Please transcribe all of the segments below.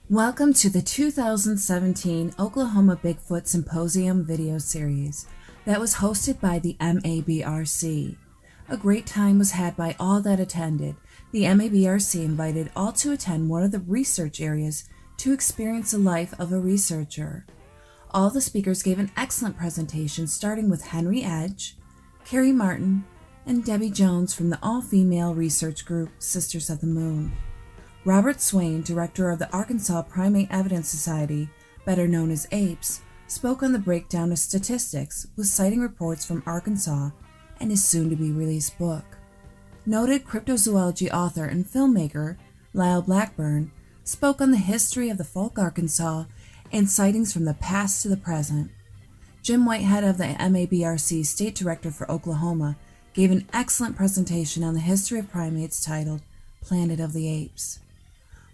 Welcome to the 2017 Oklahoma Bigfoot Symposium video series that was hosted by the MABRC. A great time was had by all that attended. The MABRC invited all to attend one of the research areas to experience the life of a researcher. All the speakers gave an excellent presentation, starting with Henry Edge, Carrie Martin, and Debbie Jones from the all-female research group Sisters of the Moon. Robert Swain, director of the Arkansas Primate Evidence Society, better known as APES, spoke on the breakdown of statistics with citing reports from Arkansas and his soon-to-be-released book. Noted cryptozoology author and filmmaker Lyle Blackburn spoke on the history of the folk Arkansas and sightings from the past to the present. Jim Whitehead of the MABRC State Director for Oklahoma gave an excellent presentation on the history of primates titled Planet of the Apes.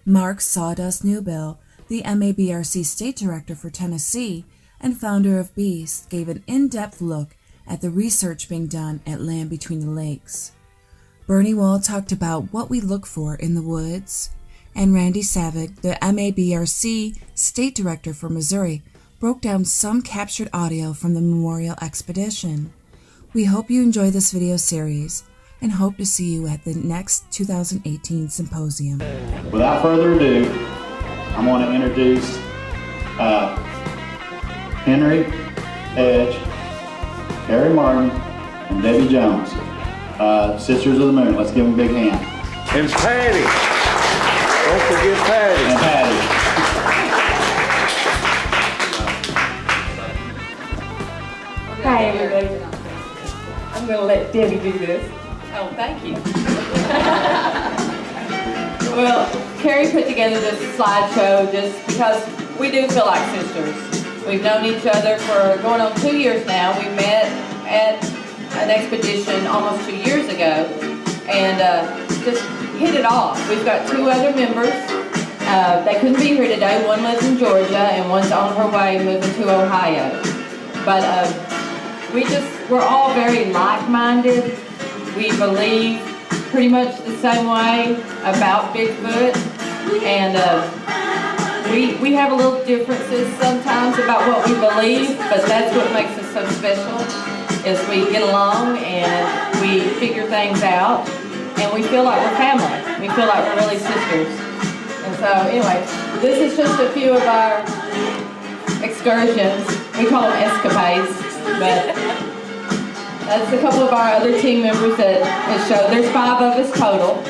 Mark Sawdust Newbill, the MABRC State Director for Tennessee and founder of Beast, gave an in-depth look at the research being done at Land Between the Lakes. Bernie Wall talked about what we look for in the woods, and Randy Savage, the MABRC State Director for Missouri, broke down some captured audio from the Memorial Expedition. We hope you enjoy this video series and hope to see you at the next 2018 Symposium. Without further ado, I'm going to introduce Henry Edge, Carrie Martin, and Debbie Jones, Sisters of the Moon. Let's give them a big hand. And Patty. Don't forget Patty. And Patty. Hi, everybody. I'm going to let Debbie do this. Oh, thank you. Well, Carrie put together this slideshow just because we do feel like sisters. We've known each other for going on 2 years now. We met at an expedition almost 2 years ago and just hit it off. We've got two other members. They couldn't be here today. One lives in Georgia and one's on her way moving to Ohio. But we're all very like-minded. We believe pretty much the same way about Bigfoot, and we have a little differences sometimes about what we believe, but that's what makes us so special, is we get along and we figure things out, and we feel like we're family. We feel like we're really sisters. And so anyway, this is just a few of our excursions. We call them escapades, but that's a couple of our other team members that showed. There's 5 of us total.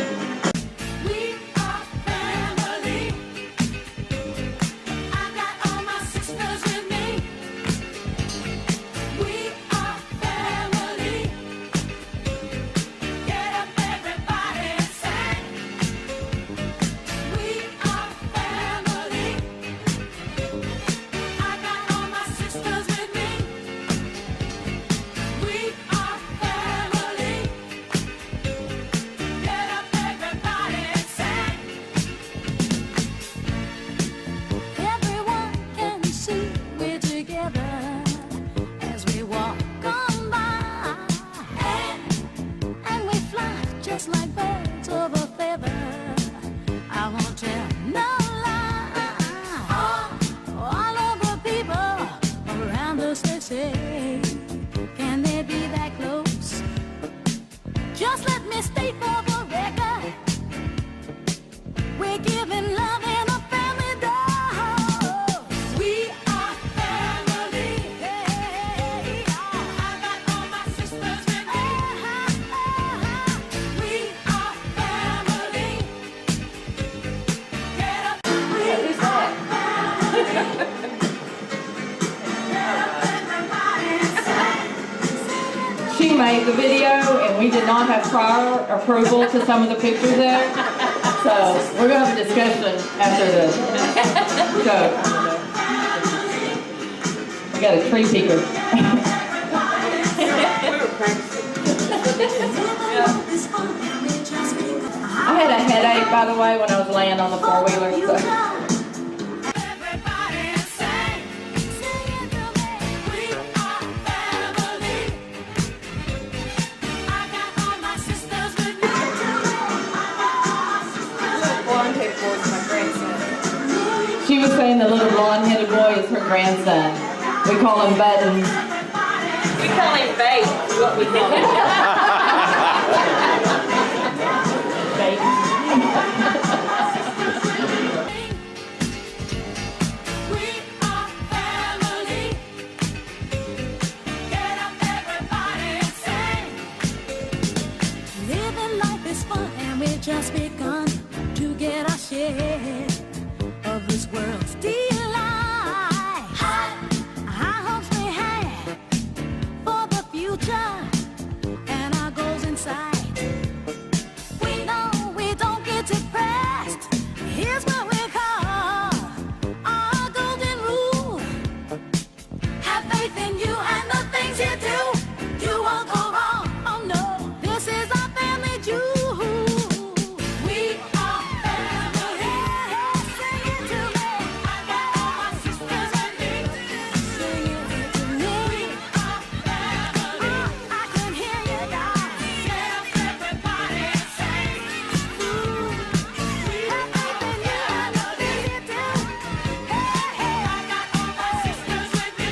We are family. I got all my sisters with me. We are family. Get up, everybody, and sing. We are family. I got all my sisters with me. We are family. Get up, everybody, and sing. Everyone can see we're together as we walk on by, and we fly just like birds of a feather. I won't tell no lie. All of the people around us, they say, can they be that close? Just let me state for the record, we're giving love in a family dose. We are family. I got all my sisters with me. We are family. Get up. Who's that? She made the video, and we did not have prior approval to some of the pictures there. So we're going to have a discussion after the show. We got a tree peeker. I had a headache, by the way, when I was laying on the four-wheeler. So. Everybody sing, sing it to me. We are family. I got all my sisters with me. Blonde-haired boy's my grandson. was saying the little blonde-headed boy is her grandson. We call him Buttons. We call him Bait, is what we call him. Bait. We are family. Get up, everybody, and sing. Living life is fun, and we've just begun to get our share of this world's delight. High hopes we had for the future and our goals in sight. We know we don't get depressed. Here's what we call our golden rule. Have faith in you and the things you do. You won't go wrong. Oh no, this is our family jewel. We are family. Sing it to me. I got all my sisters with me. Sing it to me. We are family. I can hear you, guys. Get up, everybody, and sing. We have faith in you and the things you do. Hey, hey, I got all my sisters with me.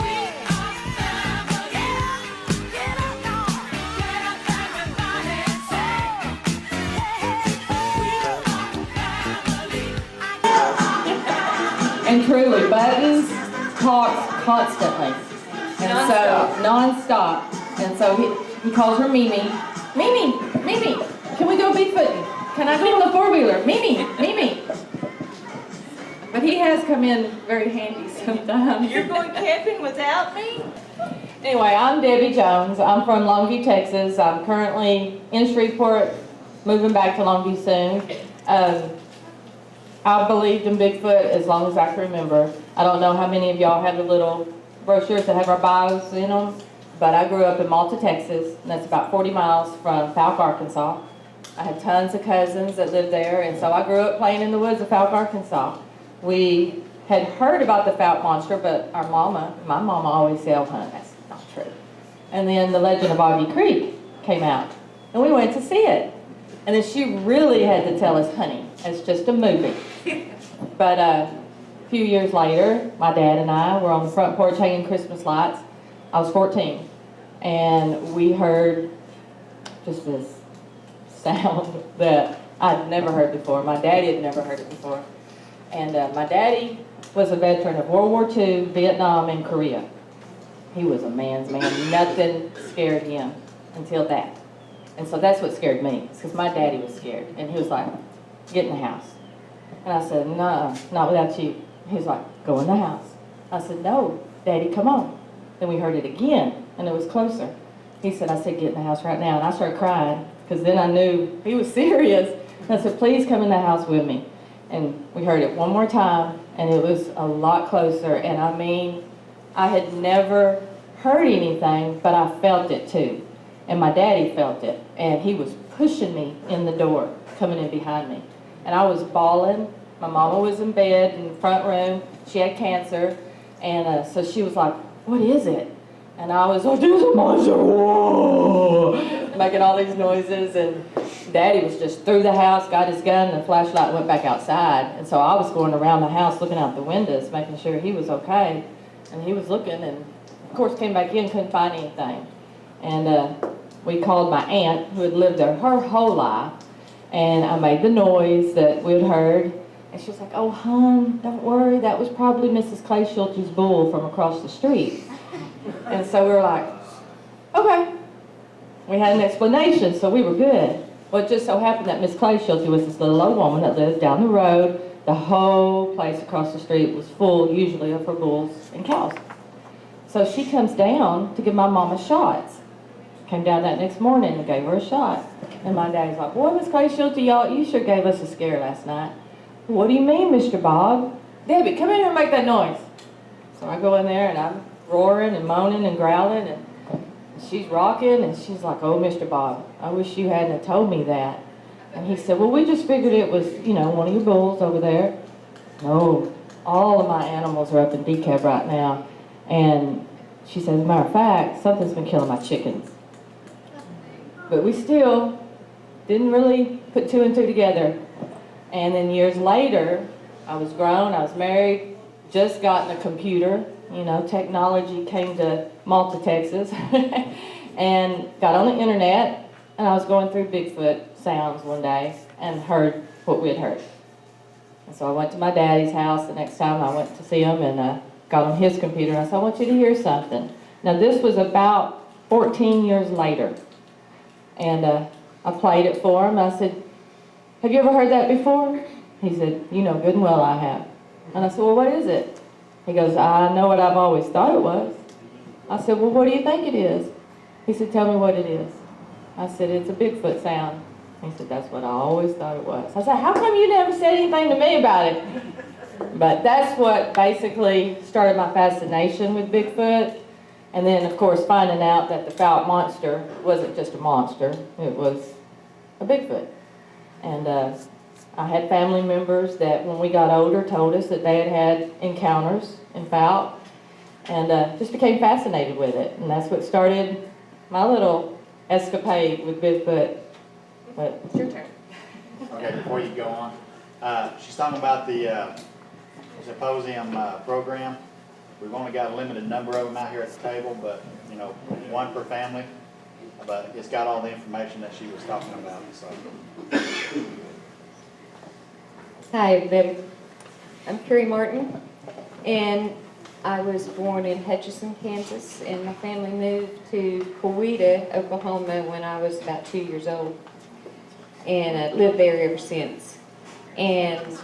We are family. Get up, y'all. Get up, everybody, and sing. And truly, Buttons talks constantly. And so, non-stop. And so he calls her Mimi. Mimi, Mimi, can we go Bigfooting? Can I go on the four-wheeler? Mimi, Mimi. But he has come in very handy sometimes. You're going camping without me? Anyway, I'm Debbie Jones. I'm from Longview, Texas. I'm currently in Shreveport, moving back to Longview soon. I believed in Bigfoot as long as I can remember. I don't know how many of y'all have the little brochures that have our bios in them, but I grew up in Malta, Texas, and that's about 40 miles from Fouke, Arkansas. I had tons of cousins that lived there, and so I grew up playing in the woods of Fouke, Arkansas. We had heard about the Fouke monster, but my mama always said, "Oh, honey, that's not true." And then the legend of Augie Creek came out, and we went to see it. And then she really had to tell us, "Honey, it's just a movie." But a few years later, my dad and I were on the front porch hanging Christmas lights. I was 14, and we heard just this sound that I'd never heard before. My daddy had never heard it before. And my daddy was a veteran of World War II, Vietnam, and Korea. He was a man's man. Nothing scared him until that. And so that's what scared me, because my daddy was scared. And he was like, "Get in the house." And I said, "No, not without you." He was like, "Go in the house." I said, "No, Daddy, come on." Then we heard it again, and it was closer. He said, "I said, get in the house right now." And I started crying, because then I knew he was serious. And I said, "Please come in the house with me." And we heard it one more time, and it was a lot closer. And I mean, I had never heard anything, but I felt it too. And my daddy felt it, and he was pushing me in the door, coming in behind me. And I was bawling. My mama was in bed in the front room. She had cancer, and so she was like, "What is it?" And I was, "Oh, there's a monster, whoa," making all these noises. And Daddy was just through the house, got his gun and the flashlight, and went back outside. And so I was going around the house looking out the windows, making sure he was okay. And he was looking, and of course came back in, couldn't find anything. And we called my aunt, who had lived there her whole life, and I made the noise that we'd heard. And she was like, "Oh, hon, don't worry, that was probably Mrs. Clay Schulte's bull from across the street." And so we were like, okay. We had an explanation, so we were good. Well, it just so happened that Miss Clay Schulte was this little old woman that lived down the road. The whole place across the street was full, usually, of her bulls and cows. So she comes down to give my mama shots. Came down that next morning and gave her a shot. And my daddy's like, "Boy, Miss Clay Schulte, y'all, you sure gave us a scare last night." "What do you mean, Mr. Bob?" "Debbie, come in here and make that noise." So I go in there, and I'm roaring and moaning and growling, and she's rocking, and she's like, "Oh, Mr. Bob, I wish you hadn't have told me that." And he said, "Well, we just figured it was, you know, one of your bulls over there." "No, all of my animals are up in decab right now." And she said, "As a matter of fact, something's been killing my chickens." But we still didn't really put two and two together. And then years later, I was grown, I was married, just gotten a computer. You know, technology came to Malta, Texas, and got on the internet, and I was going through Bigfoot sounds one day and heard what we had heard. And so I went to my daddy's house the next time I went to see him, and got on his computer, and I said, I want you to hear something. Now this was about 14 years later, and I played it for him. I said, have you ever heard that before? He said, you know good and well I have. And I said, well, what is it? He goes, I know what I've always thought it was. I said, well, what do you think it is? He said, tell me what it is. I said, it's a Bigfoot sound. He said, that's what I always thought it was. I said, how come you never said anything to me about it? But that's what basically started my fascination with Bigfoot. And then, of course, finding out that the Fouke monster wasn't just a monster, it was a Bigfoot. And I had family members that, when we got older, told us that they had had encounters in Fouke, and just became fascinated with it. And that's what started my little escapade with Bigfoot. But it's your turn. Okay, before you go on, she's talking about the Symposium program. We've only got a limited number of them out here at the table, but, you know, one per family. But it's got all the information that she was talking about. So. Hi, everybody. I'm Carrie Martin, and I was born in Hutchinson, Kansas, and my family moved to Coweta, Oklahoma when I was about 2 years old, and lived there ever since. And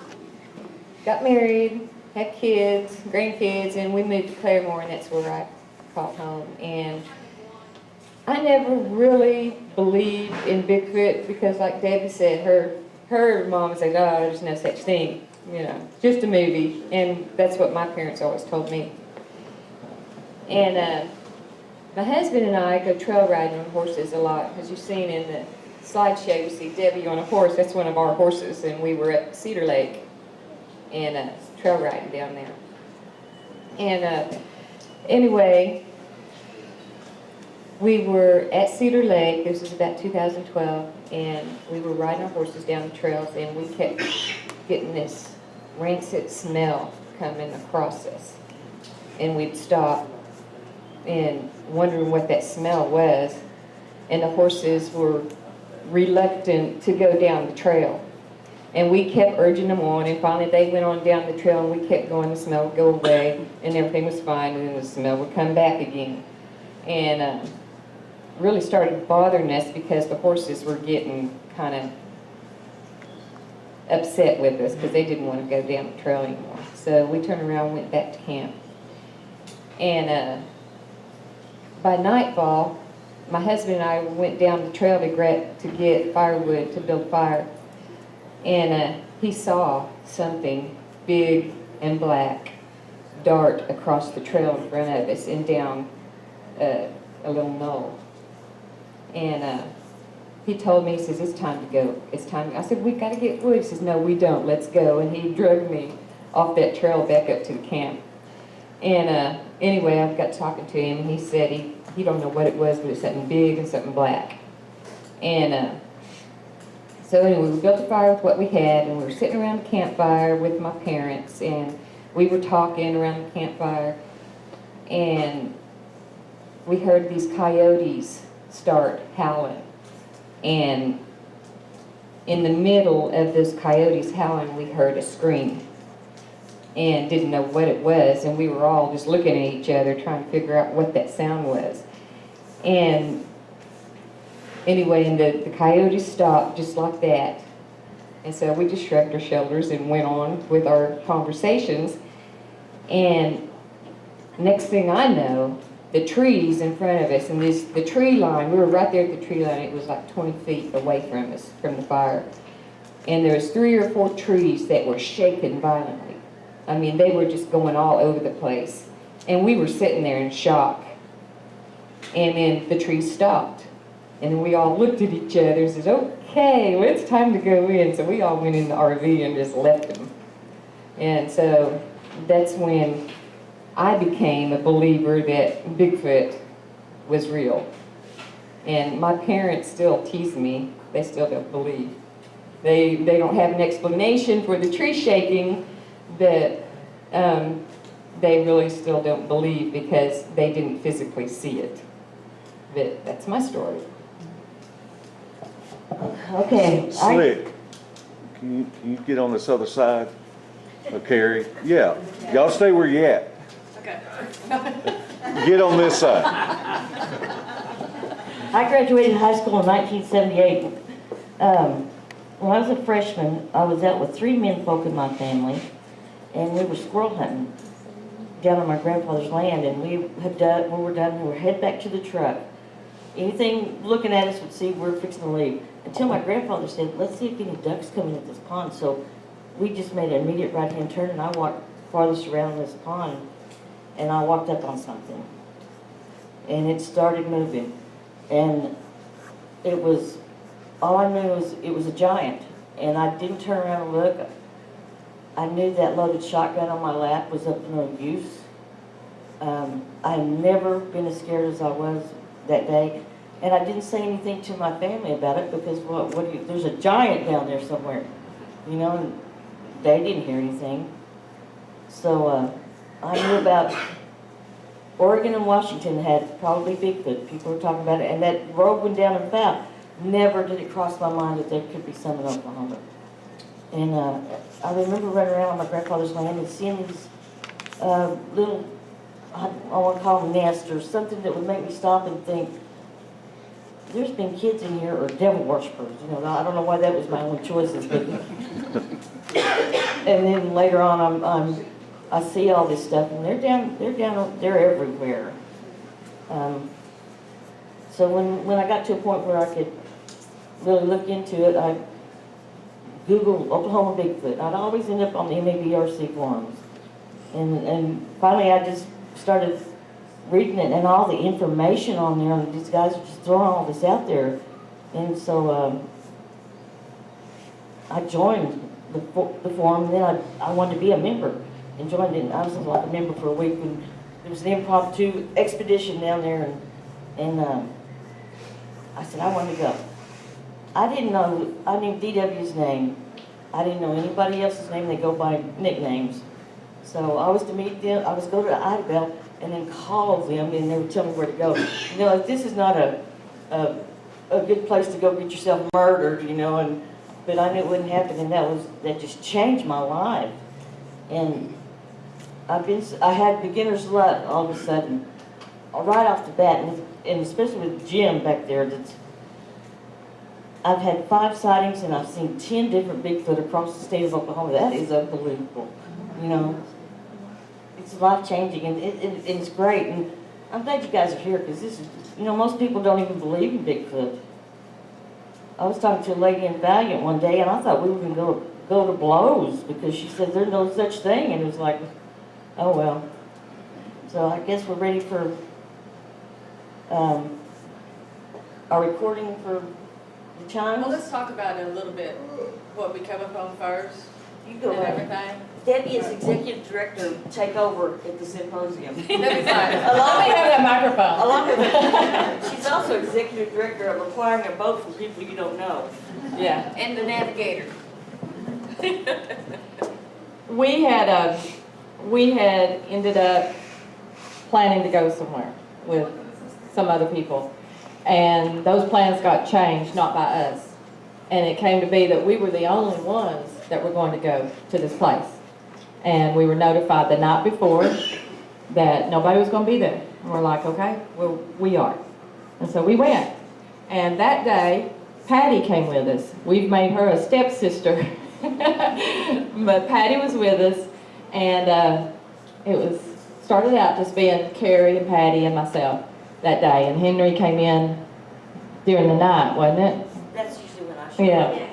got married, had kids, grandkids, and we moved to Claremore, and that's where I called home. And I never really believed in Bigfoot because, like Debbie said, her mom said, oh, there's no such thing, you know, just a movie. And that's what my parents always told me. And my husband and I go trail riding on horses a lot. As you've seen in the slideshow, you see Debbie on a horse. That's one of our horses, and we were at Cedar Lake and trail riding down there. And anyway, we were at Cedar Lake. This was about 2012, and we were riding our horses down the trails, and we kept getting this rancid smell coming across us. And we'd stop and wondering what that smell was, and the horses were reluctant to go down the trail. And we kept urging them on, and finally they went on down the trail, and we kept going, the smell would go away, and everything was fine, and then the smell would come back again. And really started bothering us because the horses were getting kind of upset with us because they didn't want to go down the trail anymore. So we turned around and went back to camp. And by nightfall, my husband and I went down the trail to get firewood to build a fire. And he saw something big and black dart across the trail in front of us and down a little knoll. And he told me, he says, it's time to go. It's time. I said, we've got to get wood. He says, no, we don't. Let's go. And he dragged me off that trail back up to the camp. And anyway, I got talking to him, and he said he don't know what it was, but it's something big and something black. And so anyway, we built a fire with what we had, and we were sitting around the campfire with my parents, and we were talking around the campfire, and we heard these coyotes start howling. And in the middle of those coyotes howling, we heard a scream and didn't know what it was, and we were all just looking at each other trying to figure out what that sound was. And anyway, and the coyotes stopped just like that. And so we just shrugged our shoulders and went on with our conversations. And next thing I know, the trees in front of us, and the tree line, we were right there at the tree line. It was like 20 feet away from us, from the fire. And there was 3 or 4 trees that were shaking violently. I mean, they were just going all over the place. And we were sitting there in shock. And then the trees stopped. And then we all looked at each other and said, okay, well, it's time to go in. So we all went in the RV and just left them. And so that's when I became a believer that Bigfoot was real. And my parents still tease me. They still don't believe. They don't have an explanation for the tree shaking that they really still don't believe because they didn't physically see it. But that's my story. Okay. Slick, can you get on this other side of Carrie? Yeah, y'all stay where you at. Okay. Get on this side. I graduated high school in 1978. When I was a freshman, I was out with 3 menfolk in my family, and we were squirrel hunting down on my grandfather's land, and when we were done, we were head back to the truck. Anything looking at us would see we were fixing to leave. Until my grandfather said, let's see if any ducks come in at this pond. So we just made an immediate right-hand turn, and I walked farthest around this pond, and I walked up on something. And it started moving. And it was, all I knew was it was a giant. And I didn't turn around and look. I knew that loaded shotgun on my lap was up to no use. I had never been as scared as I was that day. And I didn't say anything to my family about it because there's a giant down there somewhere, you know, and they didn't hear anything. So I knew about Oregon and Washington had probably Bigfoot. People were talking about it, and that road went down and found. Never did it cross my mind that there could be some in Oklahoma. And I remember running around on my grandfather's land and seeing these little, I want to call them nests or something that would make me stop and think, there's been kids in here or devil worshippers. You know, I don't know why that was my only choices, but. And then later on, I see all this stuff, and they're everywhere. So when I got to a point where I could really look into it, I Googled Oklahoma Bigfoot. I'd always end up on the MABRC forums, and finally I just started reading it and all the information on there, and these guys are just throwing all this out there. And so I joined the forum, and then I wanted to be a member and joined it. And I was like a member for a week, and there was an impromptu expedition down there, and I said I wanted to go. I knew DW's name. I didn't know anybody else's name. They go by nicknames. So I was to meet them. I was to go to Idabel and then call them, and they would tell me where to go. You know, this is not a good place to go get yourself murdered, you know. But I knew it wouldn't happen, and that just changed my life. And I had beginner's luck all of a sudden, right off the bat, and especially with Jim back there. I've had 5 sightings, and I've seen 10 different Bigfoot across the state of Oklahoma. That is unbelievable, you know. It's life-changing, and it's great. And I'm glad you guys are here, because this is, you know, most people don't even believe in Bigfoot. I was talking to a lady in Valiant one day, and I thought we were going to go to blows, because she said there's no such thing, and it was like, oh well. So I guess we're ready for our recording for the chimes. Well, let's talk about it a little bit, what we come upon first You go and ahead. everything. Debbie is executive director, take over at the symposium. That'd be fine. Let me have that microphone. Along with she's also executive director of acquiring a boat from people you don't know. Yeah, and the navigator. We had ended up planning to go somewhere with some other people, and those plans got changed, not by us. And it came to be that we were the only ones that were going to go to this place. And we were notified the night before that nobody was going to be there. And we're like, okay, well, we are. And so we went. And that day, Patty came with us. We've made her a stepsister. But Patty was with us, and it started out just being Carrie and Patty and myself that day. And Henry came in during the night, wasn't it? That's usually when I show Yeah.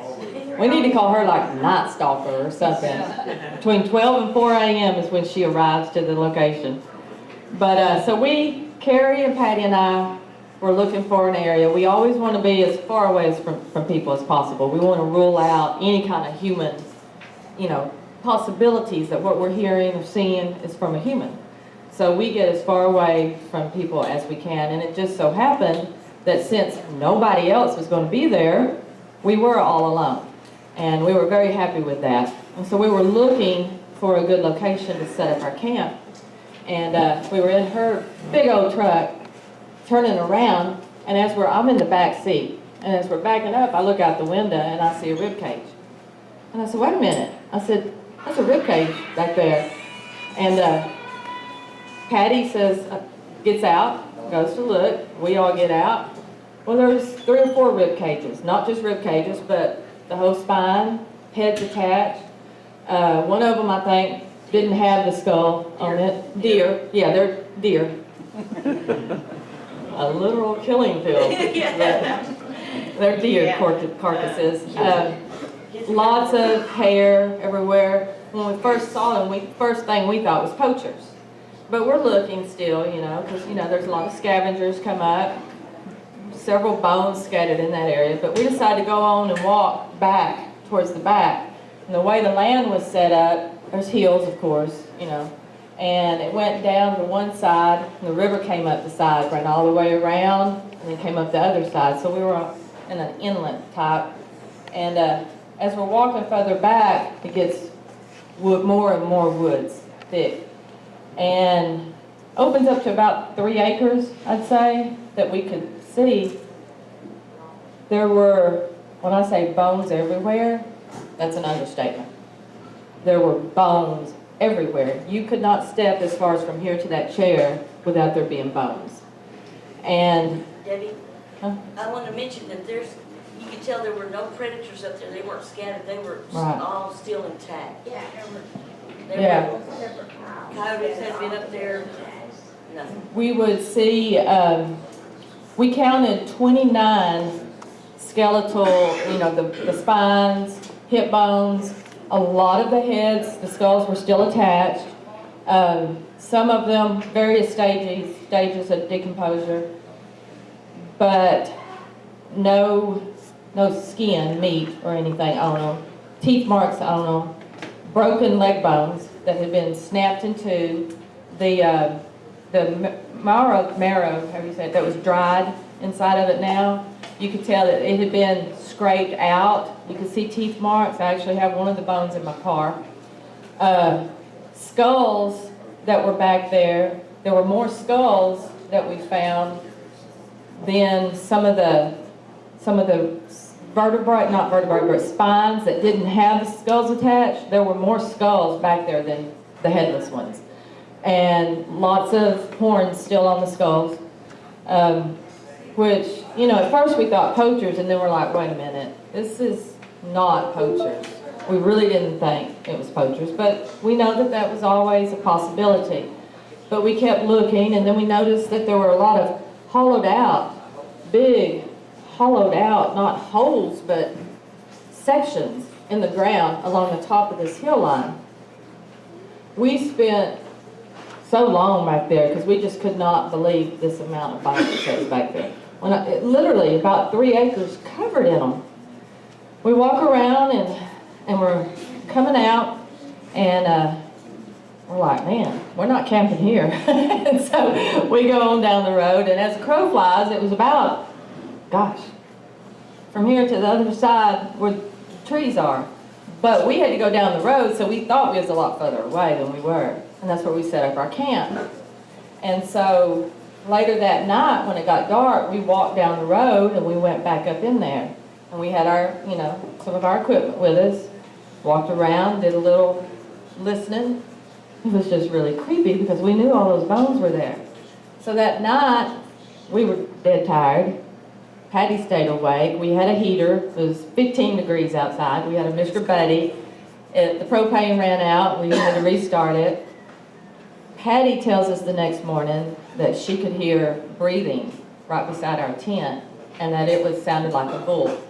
We need to call her like Night Stalker or something. Between 12 and 4 a.m. is when she arrives to the location. But so Carrie and Patty and I were looking for an area. We always want to be as far away from people as possible. We want to rule out any kind of human, you know, possibilities that what we're hearing or seeing is from a human. So we get as far away from people as we can. And it just so happened that since nobody else was going to be there, we were all alone. And we were very happy with that. And so we were looking for a good location to set up our camp. And we were in her big old truck, turning around, and I'm in the back seat. And as we're backing up, I look out the window and I see a rib cage. And I said, wait a minute. I said, that's a rib cage back there. And Patty says, gets out, goes to look. We all get out. Well, there's 3 or 4 rib cages, not just rib cages, but the whole spine, heads attached. One of them, I think, didn't have the skull on it. Deer. Yeah, they're deer. A literal killing field. They're deer carcasses. Lots of hair everywhere. When we first saw them, first thing we thought was poachers. But we're looking still, because, there's a lot of scavengers come up. Several bones scattered in that area. But we decided to go on and walk back, towards the back. And the way the land was set up, there's hills, of course, and it went down to one side, and the river came up the side, ran all the way around, and then came up the other side. So we were in an inlet type. And as we're walking further back, it gets more and more woods, thick. And opens up to about 3 acres, I'd say, that we could see. There were, when I say bones everywhere, that's an understatement. There were bones everywhere. You could not step as far as from here to that chair without there being bones. And Debbie, I want to mention that you could tell there were no predators up there. They weren't scattered. They were all still intact. Yeah. Coyotes had been up there. Nothing. We would see, we counted 29 skeletal, the spines, hip bones. A lot of the heads, the skulls were still attached. Some of them, various stages of decomposure, but no skin, meat, or anything on them. Teeth marks on them. Broken leg bones that had been snapped in two. The marrow, however you say it, that was dried inside of it now. You could tell that it had been scraped out. You could see teeth marks. I actually have one of the bones in my car. Skulls that were back there. There were more skulls that we found than some of the not vertebrae, but spines that didn't have the skulls attached. There were more skulls back there than the headless ones. And lots of horns still on the skulls. Which, at first we thought poachers, and then we're like, wait a minute, this is not poachers. We really didn't think it was poachers, but we know that was always a possibility. But we kept looking, and then we noticed that there were a lot of hollowed out, big, hollowed out, not holes, but sections in the ground along the top of this hill line. We spent so long back there because we just could not believe this amount of bones that was back there. Literally about 3 acres covered in them. We walk around and we're coming out, and we're like, man, we're not camping here. And so we go on down the road, and as the crow flies, it was about, from here to the other side where the trees are. But we had to go down the road, so we thought we was a lot further away than we were. And that's where we set up our camp. And so later that night, when it got dark, we walked down the road and we went back up in there. And we had our, some of our equipment with us, walked around, did a little listening. It was just really creepy because we knew all those bones were there. So that night, we were dead tired. Patty stayed awake. We had a heater. It was 15 degrees outside. We had a Mr. Buddy. The propane ran out. We had to restart it. Patty tells us the next morning that she could hear breathing right beside our tent, and that it sounded like a bull.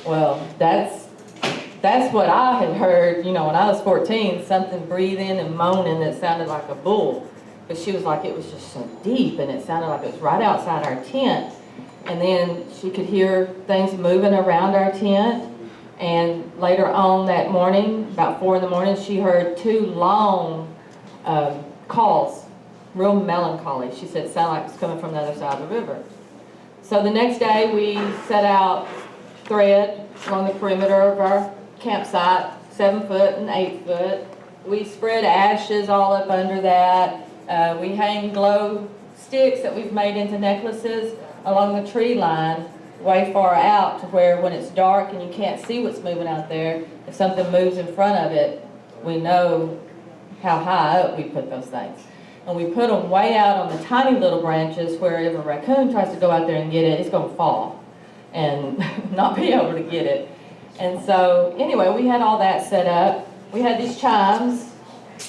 Well, that's what I had heard, when I was 14, something breathing and moaning that sounded like a bull. But she was like, it was just so deep, and it sounded like it was right outside our tent. And then she could hear things moving around our tent. And later on that morning, about 4 in the morning, she heard 2 long calls, real melancholy. She said it sounded like it was coming from the other side of the river. So the next day we set out thread, along the perimeter of our campsite, 7 foot and 8 foot. We spread ashes all up under that. We hang glow sticks that we've made into necklaces along the tree line, way far out to where when it's dark and you can't see what's moving out there, if something moves in front of it, we know how high up we put those things. And we put them way out on the tiny little branches where if a raccoon tries to go out there and get it, it's going to fall and not be able to get it. And so, anyway, we had all that set up. We had these chimes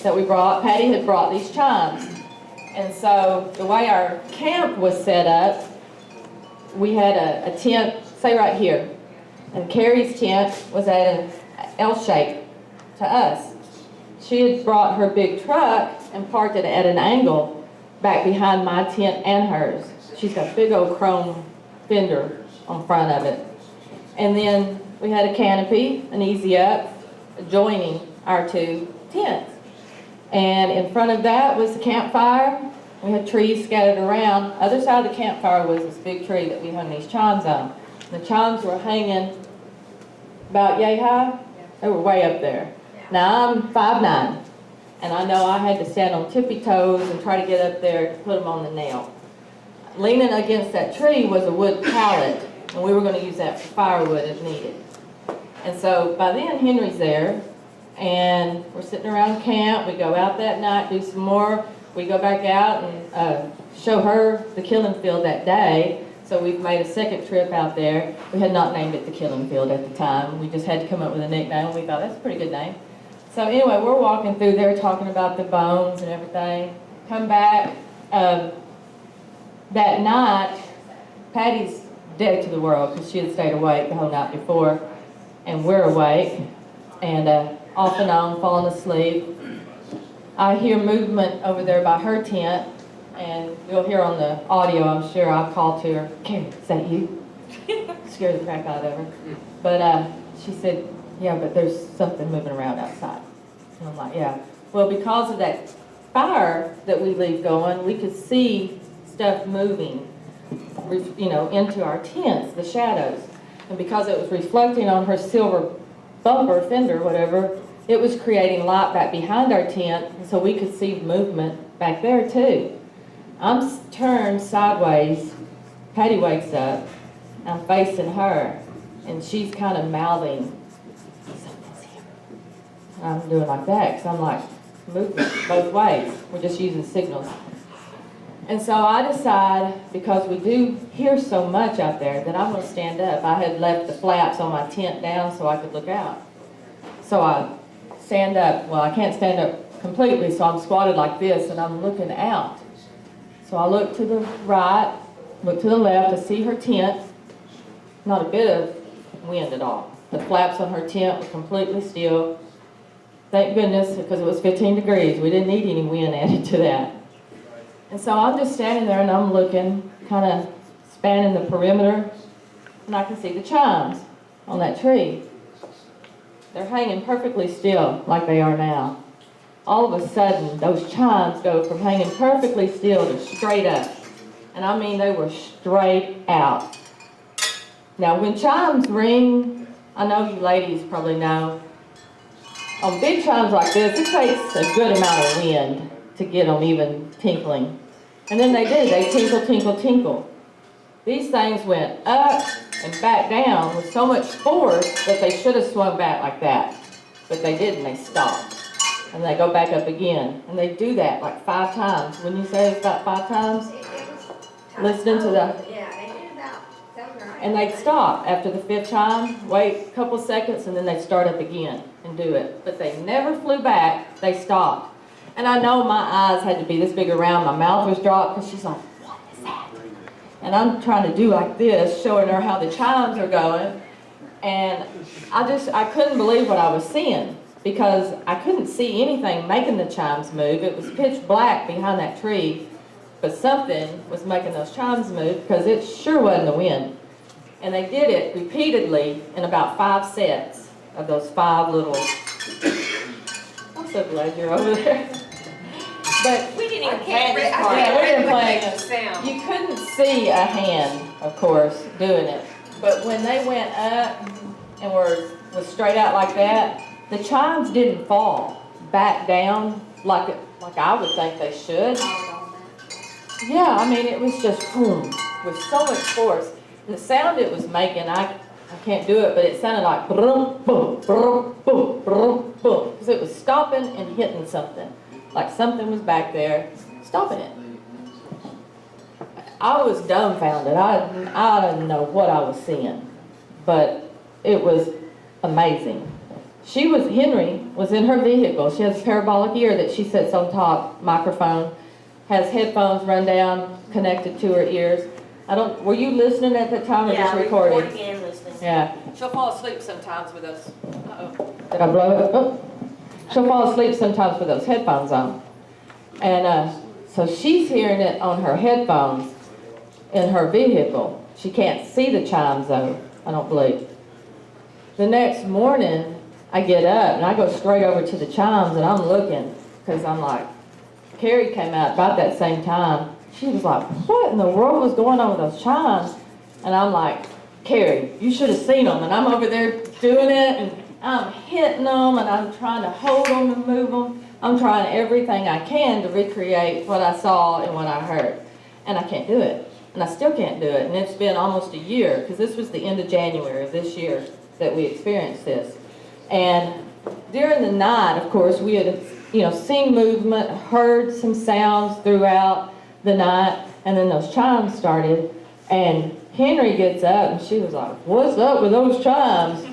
that we brought. Patty had brought these chimes. And so, the way our camp was set up, we had a tent, say right here. And Carrie's tent was at an L shape to us. She had brought her big truck and parked it at an angle back behind my tent and hers. She's got a big old chrome fender on front of it. And then we had a canopy, an easy up, adjoining our 2 tents. And in front of that was the campfire. We had trees scattered around. Other side of the campfire was this big tree that we hung these chimes on. The chimes were hanging about yay high. They were way up there. Now I'm 5'9", and I know I had to stand on tippy toes and try to get up there to put them on the nail. Leaning against that tree was a wood pallet, and we were going to use that for firewood if needed. And so by then Henry's there, and we're sitting around camp. We go out that night, do some more. We go back out and show her the killing field that day. So we've made a second trip out there. We had not named it the killing field at the time. We just had to come up with a nickname. We thought that's a pretty good name. So anyway, we're walking through there talking about the bones and everything. Come back. That night, Patty's dead to the world because she had stayed awake the whole night before. And we're awake and off and on, falling asleep. I hear movement over there by her tent. And you'll hear on the audio, I'm sure, I'll call to her, Carrie, is that you? Scared the crap out of her. But she said, yeah, but there's something moving around outside. And I'm like, yeah. Well, because of that fire that we leave going, we could see stuff moving, you know, into our tents, the shadows. And because it was reflecting on her silver bumper, fender, whatever, it was creating light back behind our tent, so we could see movement back there too. I'm turned sideways. Patty wakes up. I'm facing her, and she's kind of mouthing, something's here. I'm doing like that, because I'm like, movement both ways. We're just using signals. And so I decide, because we do hear so much out there, that I'm going to stand up. I had left the flaps on my tent down so I could look out. So I stand up. Well, I can't stand up completely, so I'm squatted like this, and I'm looking out. So I look to the right, look to the left, I see her tent, not a bit of wind at all. The flaps on her tent were completely still. Thank goodness, because it was 15 degrees. We didn't need any wind added to that. And so I'm just standing there and I'm looking, kind of spanning the perimeter, and I can see the chimes on that tree. They're hanging perfectly still, like they are now. All of a sudden, those chimes go from hanging perfectly still to straight up. And I mean, they were straight out. Now, when chimes ring, I know you ladies probably know, on big chimes like this, it takes a good amount of wind to get them even tinkling. And then they did. They tinkle, tinkle, tinkle. These things went up and back down with so much force that they should have swung back like that. But they didn't. They stopped. And they go back up again. And they do that like 5 times. Wouldn't you say it's about 5 times? Listening to the... Yeah, they did about 7 or 8. And they'd stop after the 5th time, wait a couple seconds, and then they'd start up again and do it. But they never flew back. They stopped. And I know my eyes had to be this big around. My mouth was dropped because she's like, what is that? And I'm trying to do like this, showing her how the chimes are going. And I couldn't believe what I was seeing, because I couldn't see anything making the chimes move. It was pitch black behind that tree, but something was making those chimes move, because it sure wasn't the wind. And they did it repeatedly in about 5 sets of those 5 little... I'm so glad you're over there. But we didn't even plan this part. Yeah, we didn't plan it. Sound. You couldn't see a hand, of course, doing it. But when they went up and was straight out like that, the chimes didn't fall back down like I would think they should. Yeah, I mean, it was just boom, with so much force. And the sound it was making, I can't do it, but it sounded like boom, boom, boom, boom, boom, boom, because it was stopping and hitting something, like something was back there stopping it. I was dumbfounded. I didn't know what I was seeing, but it was amazing. Henry was in her vehicle. She has a parabolic ear that she sits on top, microphone, has headphones run down, connected to her ears. Were you listening at the time or just recording? Recording and listening. Yeah. She'll fall asleep sometimes with those. Uh-oh. Did I blow it? Oh. She'll fall asleep sometimes with those headphones on. And so she's hearing it on her headphones in her vehicle. She can't see the chimes though, I don't believe. The next morning, I get up and I go straight over to the chimes and I'm looking because I'm like, Carrie came out about that same time. She was like, what in the world was going on with those chimes? And I'm like, Carrie, you should have seen them. And I'm over there doing it and I'm hitting them and I'm trying to hold them and move them. I'm trying everything I can to recreate what I saw and what I heard. And I can't do it. And I still can't do it. And it's been almost a year because this was the end of January of this year that we experienced this. And during the night, of course, we had seen movement, heard some sounds throughout the night, and then those chimes started, and Henry gets up, and she was like, what's up with those chimes?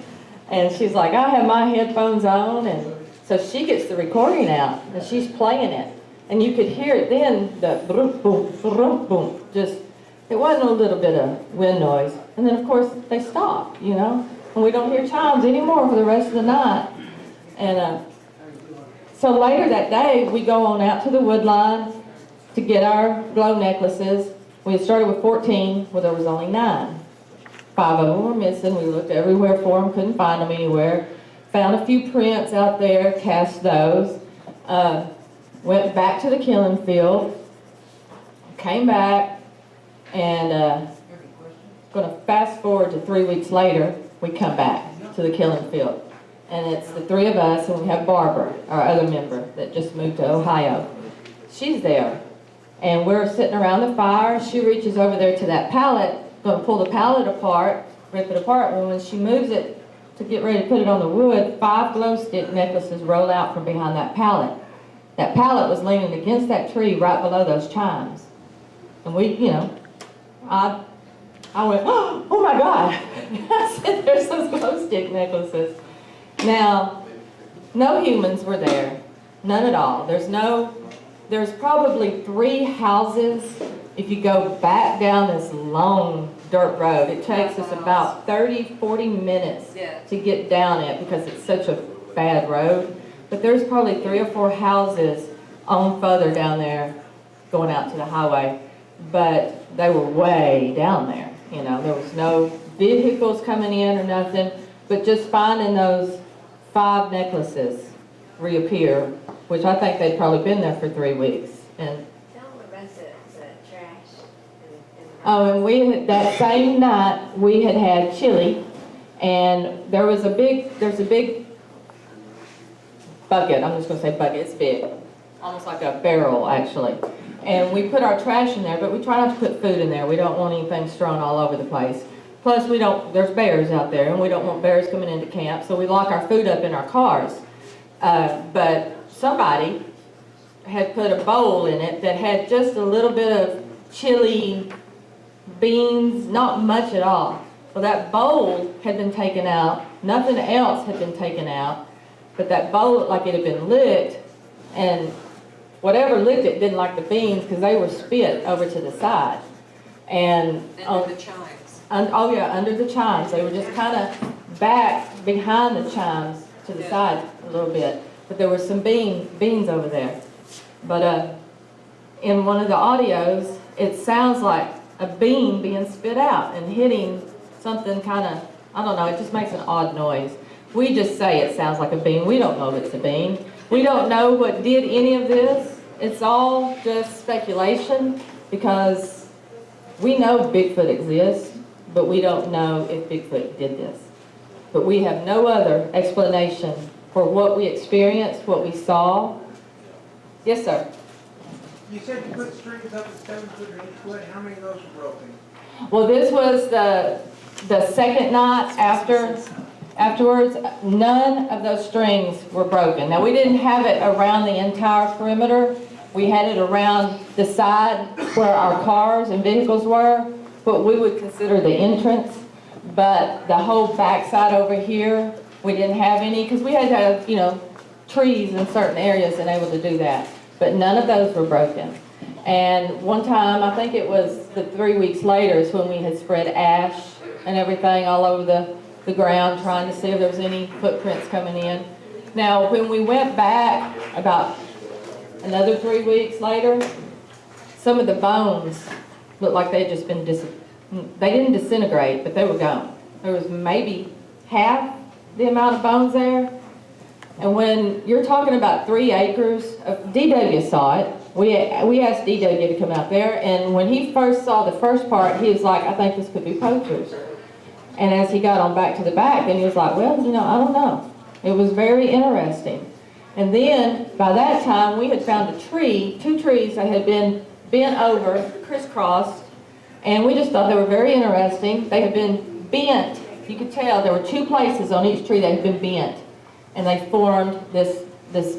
And she's like, I have my headphones on, and so she gets the recording out, and she's playing it, and you could hear it then, the boom, boom, boom, boom, just, it wasn't a little bit of wind noise, and then of course they stopped, and we don't hear chimes anymore for the rest of the night. And so later that day, we go on out to the wood line to get our glow necklaces. We had started with 14, well, there was only 9. 5 of them were missing. We looked everywhere for them, couldn't find them anywhere. Found a few prints out there, cast those. Went back to the killing field, came back, and going to fast forward to 3 weeks later, we come back to the killing field. And it's the 3 of us, and we have Barbara, our other member, that just moved to Ohio. She's there. And we're sitting around the fire. She reaches over there to that pallet, going to pull the pallet apart, rip it apart. And when she moves it to get ready to put it on the wood, 5 glow stick necklaces roll out from behind that pallet. That pallet was leaning against that tree right below those chimes. And we, I went, oh my God. I said, there's those glow stick necklaces. Now, no humans were there, none at all. There's probably 3 houses. If you go back down this long dirt road, it takes us about 30, 40 minutes to get down it because it's such a bad road. But there's probably 3 or 4 houses on further down there going out to the highway. But they were way down there. There was no vehicles coming in or nothing, but just finding those 5 necklaces reappear, which I think they'd probably been there for 3 weeks. And tell them about the trash. And that same night we had chili, and there's a big bucket. I'm just going to say bucket. It's big, almost like a barrel actually. And we put our trash in there, but we try not to put food in there. We don't want anything strewn all over the place. Plus, there's bears out there, and we don't want bears coming into camp, so we lock our food up in our cars. But somebody had put a bowl in it that had just a little bit of chili, beans, not much at all. Well, that bowl had been taken out. Nothing else had been taken out, but that bowl looked like it had been licked, and whatever licked it didn't like the beans because they were spit over to the side. And under the chimes. Under the chimes. They were just kind of back behind the chimes to the side a little bit. But there were some beans over there. But in one of the audios, it sounds like a bean being spit out and hitting something kind of, I don't know, it just makes an odd noise. We just say it sounds like a bean. We don't know if it's a bean. We don't know what did any of this. It's all just speculation because we know Bigfoot exists, but we don't know if Bigfoot did this. But we have no other explanation for what we experienced, what we saw. Yes, sir? You said you put strings up at 7 foot or 8 foot. How many of those were broken? Well, this was the second night afterwards. None of those strings were broken. Now, we didn't have it around the entire perimeter. We had it around the side where our cars and vehicles were, what we would consider the entrance. But the whole backside over here, we didn't have any, because we had to have, you know, trees in certain areas and able to do that. But none of those were broken. And one time, I think it was the 3 weeks later, is when we had spread ash and everything all over the ground, trying to see if there was any footprints coming in. Now, when we went back about another 3 weeks later, some of the bones looked like they'd just been they didn't disintegrate, but they were gone. There was maybe half the amount of bones there. And when you're talking about 3 acres, DW saw it. We asked DW to come out there, and when he first saw the first part, he was like, I think this could be poachers. And as he got on back to the back, then he was like, well, you know, I don't know. It was very interesting. And then, by that time, we had found a tree, 2 trees that had been bent over, crisscrossed, and we just thought they were very interesting. They had been bent. You could tell there were 2 places on each tree that had been bent. And they formed this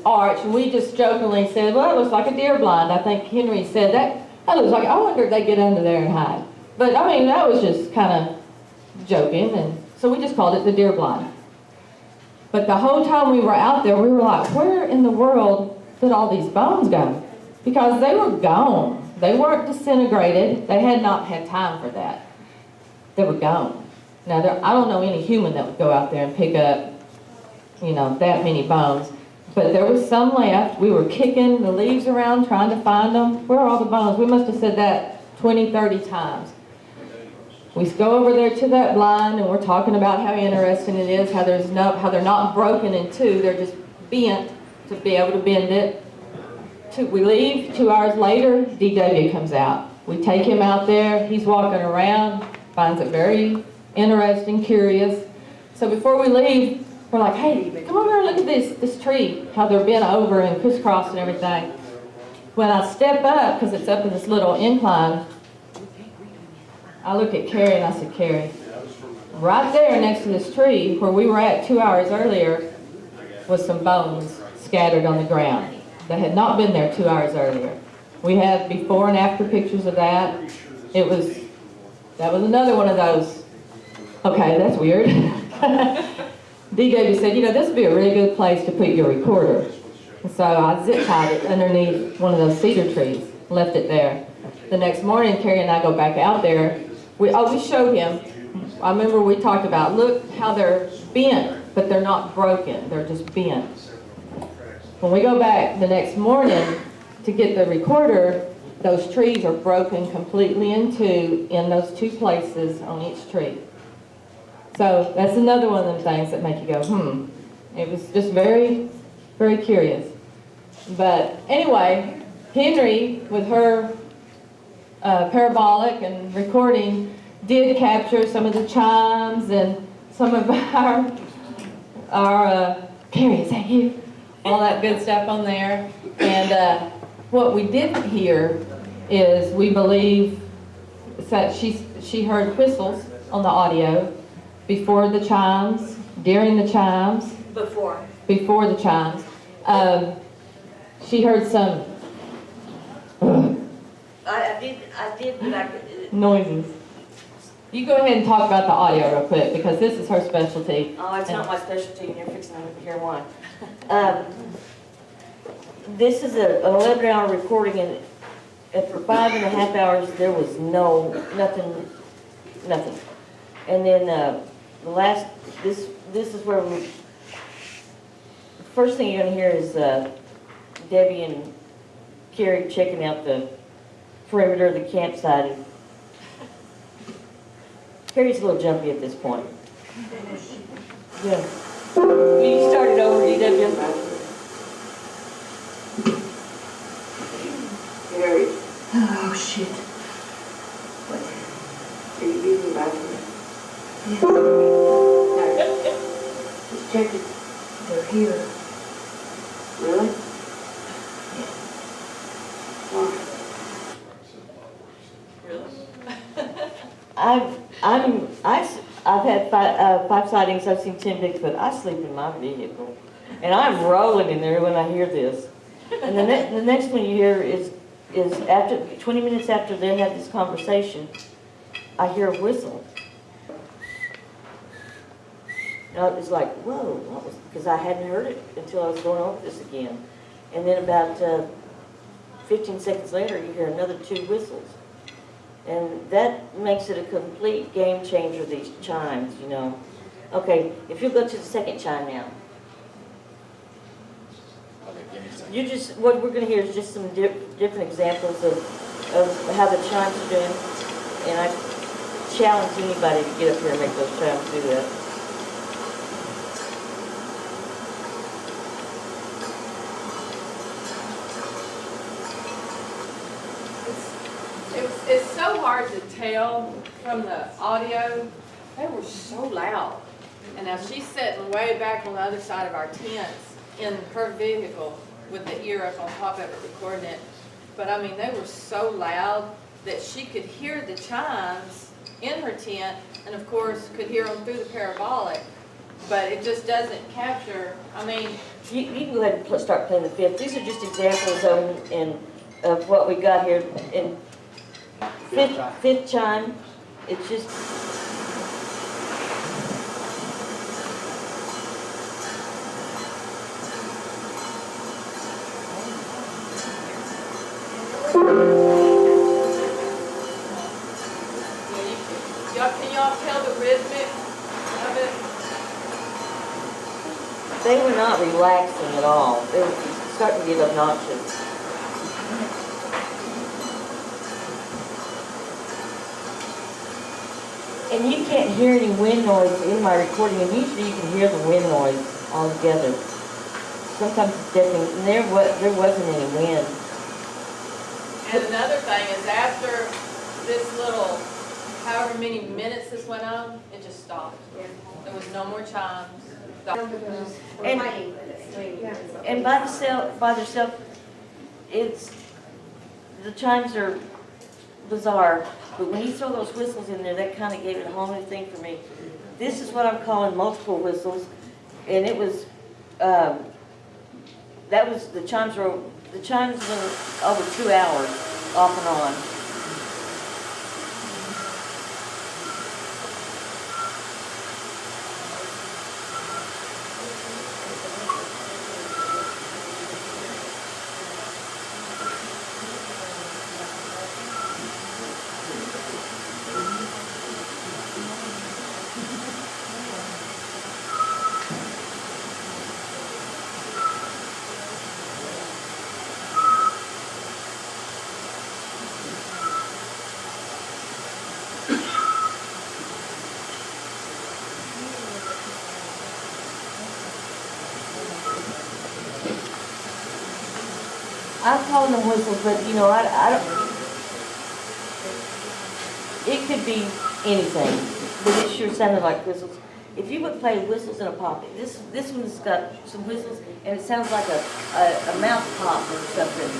arch. And we just jokingly said, well, it looks like a deer blind. I think Henry said, that looks like, I wonder if they get under there and hide. But, I mean, that was just kind of joking. And so we just called it the deer blind. But the whole time we were out there, we were like, where in the world did all these bones go? Because they were gone. They weren't disintegrated. They had not had time for that. They were gone. Now, I don't know any human that would go out there and pick up, you know, that many bones. But there was some left. We were kicking the leaves around, trying to find them. Where are all the bones? We must have said that 20, 30 times. We go over there to that blind, and we're talking about how interesting it is, how they're not broken in 2. They're just bent to be able to bend it. We leave. 2 hours later, DW comes out. We take him out there. He's walking around, finds it very interesting, curious. So before we leave, we're like, hey, come over and look at this tree, how they're bent over and crisscrossed and everything. When I step up, because it's up in this little incline, I look at Carrie and I said, Carrie, right there next to this tree where we were at 2 hours earlier was some bones scattered on the ground that had not been there 2 hours earlier. We have before and after pictures of that. That was another one of those, okay, that's weird. DW said, you know, this would be a really good place to put your recorder. And so I zip tied it underneath one of those cedar trees, left it there. The next morning, Carrie and I go back out there. We showed him. I remember we talked about, look how they're bent, but they're not broken. They're just bent. When we go back the next morning to get the recorder, those trees are broken completely in 2 in those 2 places on each tree. So that's another one of them things that make you go, It was just very, very curious. But anyway, Henry, with her parabolic and recording, did capture some of the chimes and some of our Carrie, is that you? All that good stuff on there. And what we didn't hear is, we believe that she heard whistles on the audio before the chimes, during the chimes. Before the chimes. She heard some I did, but I noises. You go ahead and talk about the audio real quick, because this is her specialty. Oh, it's not my specialty, and you're fixing to hear one. This is an 11-hour recording, and for 5.5 hours there was nothing. And then this is where the first thing you're going to hear is Debbie and Carrie checking out the perimeter of the campsite. And Carrie's a little jumpy at this point. Yeah. Will you start it over, DW? Harry. Oh, shit. What? Are you leaving the bathroom? Yeah. No. Really? I've had five sightings. I've seen 10 Bigfoot. I sleep in my vehicle, and I'm rolling in there when I hear this. And the next one you hear is after 20 minutes after they had this conversation, I hear a whistle. And it was like, whoa, what was? Because I hadn't heard it until I was going over this again. And then about 15 seconds later, you hear another 2 whistles. And that makes it a complete game changer, these chimes, you know. Okay, if you go to the second chime now. You just, what we're going to hear is just some different examples of how the chimes are doing. And I challenge anybody to get up here and make those chimes do that. It's so hard to tell from the audio. They were so loud. And now she's sitting way back on the other side of our tents in her vehicle with the ear up on top of it recording it. But I mean, they were so loud that she could hear the chimes in her tent and of course could hear them through the parabolic. But it just doesn't capture, I mean. You can go ahead and start playing the fifth. These are just examples of what we got here. In fifth chime, it's just. Can y'all tell the rhythmic of it? They were not relaxing at all. They were starting to get obnoxious. And you can't hear any wind noise in my recording, and usually you can hear the wind noise altogether. Sometimes it's deafening, and there wasn't any wind. And another thing is after this little, however many minutes this went on, it just stopped. There was no more chimes. And by themselves, it's, the chimes are bizarre, but when you throw those whistles in there, that kind of gave it a whole new thing for me. This is what I'm calling multiple whistles, and it was, the chimes were over 2 hours off and on. I'm calling them whistles, but you know, I don't. It could be anything, but it sure sounded like whistles. If you would play whistles in a pop, this one's got some whistles, and it sounds like a mouth pop or something.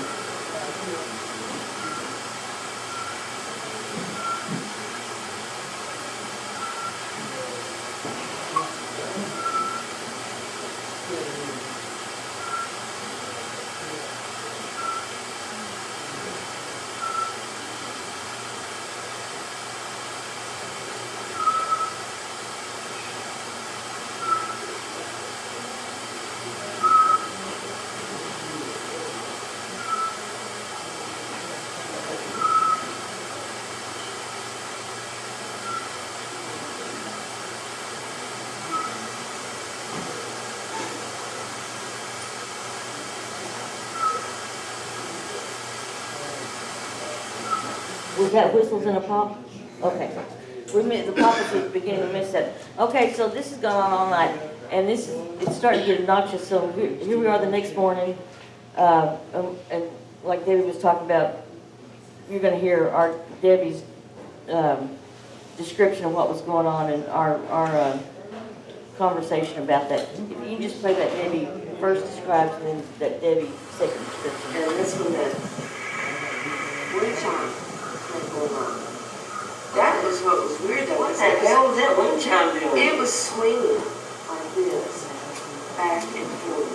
Was that whistles in a pop? Okay. The pop was at the beginning, we missed that. Okay, so this has gone on all night, and it's starting to get obnoxious, so here we are the next morning, and like David was talking about, you're going to hear Debbie's description of what was going on in our conversation about that. If you can just play that Debbie first describes and then that Debbie's second description. And this one that wind chime was going on. That was what was weird though. What the hell was that wind chime doing? It was swinging like this, back and forth.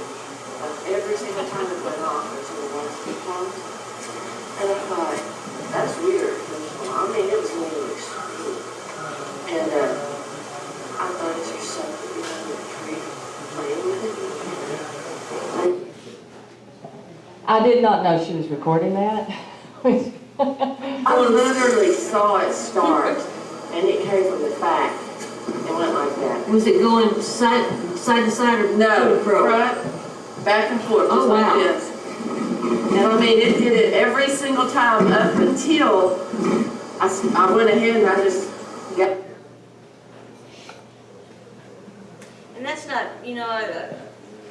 Every single time it went off until the last two times. And I thought, that's weird. I mean, it was really extreme. And I thought, is there something behind the tree playing with it? I did not know she was recording that. I literally saw it start, and it came from the back. It went like that. Was it going side to side or No, to front? back and forth, just Oh, wow. like this. And I mean, it did it every single time up until I went ahead and I just got. And that's not, you know,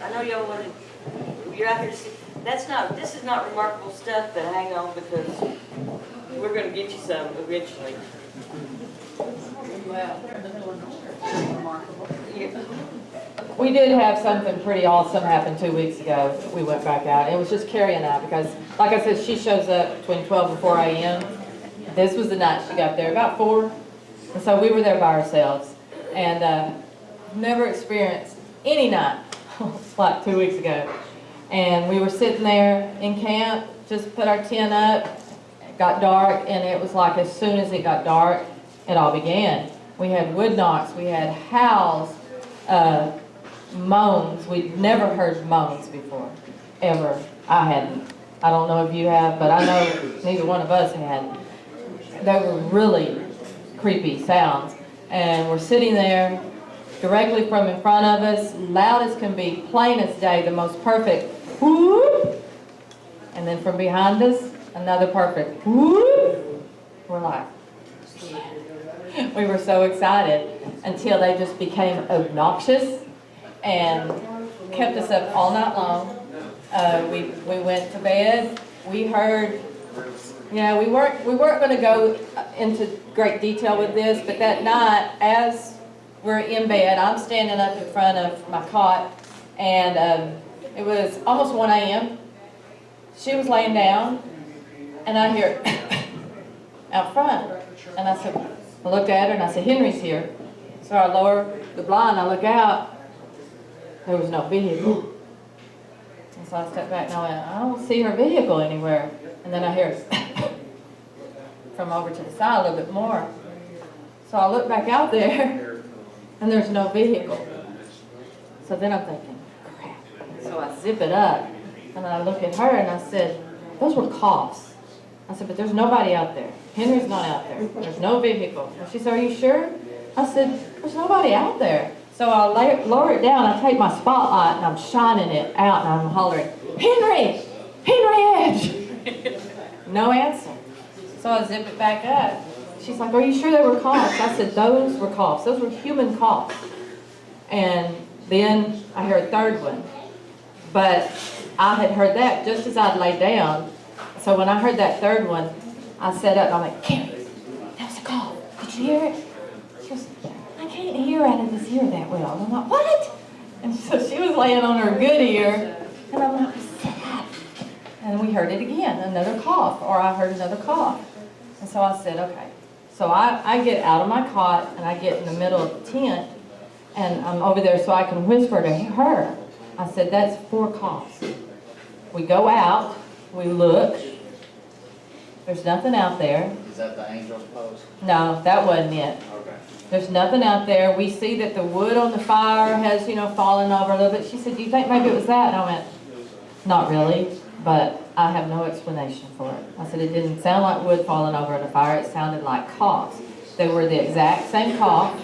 I know y'all want to, you're out here to see, this is not remarkable stuff, but hang on because we're going to get you some eventually. We did have something pretty awesome happen 2 weeks ago. We went back out. It was just Carrie and I because, like I said, she shows up between 12 and 4 a.m. This was the night she got there, about 4. And so we were there by ourselves. And never experienced any night like 2 weeks ago. And we were sitting there in camp, just put our tent up. It got dark, and it was like as soon as it got dark, it all began. We had wood knocks, we had howls, moans. We'd never heard moans before, ever. I hadn't. I don't know if you have, but I know neither one of us had. They were really creepy sounds. And we're sitting there directly from in front of us, loud as can be, plain as day, the most perfect whoop. And then from behind us, another perfect whoop. We're like, we were so excited until they just became obnoxious and kept us up all night long. We went to bed. We heard, we weren't going to go into great detail with this, but that night, as we're in bed, I'm standing up in front of my cot, and it was almost 1 a.m. She was laying down, and I hear out front, and I looked at her, and I said, Henry's here. So I lower the blind, I look out, there was no vehicle. And so I stepped back, and I went, I don't see her vehicle anywhere. And then I hear from over to the side a little bit more. So I look back out there, and there's no vehicle. So then I'm thinking, crap. So I zip it up, and I look at her, and I said, those were coughs. I said, but there's nobody out there. Henry's not out there. There's no vehicle. And she said, are you sure? I said, there's nobody out there. So I lower it down, I take my spotlight, and I'm shining it out, and I'm hollering, Henry! Henry Edge! No answer. So I zip it back up. She's like, are you sure they were coughs? I said, those were coughs. Those were human coughs. And then I hear a third one. But I had heard that just as I'd laid down. So when I heard that third one, I sat up and I'm like, Carrie, that was a cough. Did you hear it? She goes, I can't hear out of this ear that well. And I'm like, what? And so she was laying on her good ear. And I'm like, what's that? And we heard it again, another cough. Or I heard another cough. And so I said, okay. So I get out of my cot and I get in the middle of the tent. And I'm over there so I can whisper to her. I said, that's 4 coughs. We go out, we look. There's nothing out there. Is that the angel's post? No, that wasn't it. Okay. There's nothing out there. We see that the wood on the fire has, fallen over a little bit. She said, do you think maybe it was that? And I went, not really, but I have no explanation for it. I said, it didn't sound like wood falling over in a fire. It sounded like coughs. They were the exact same cough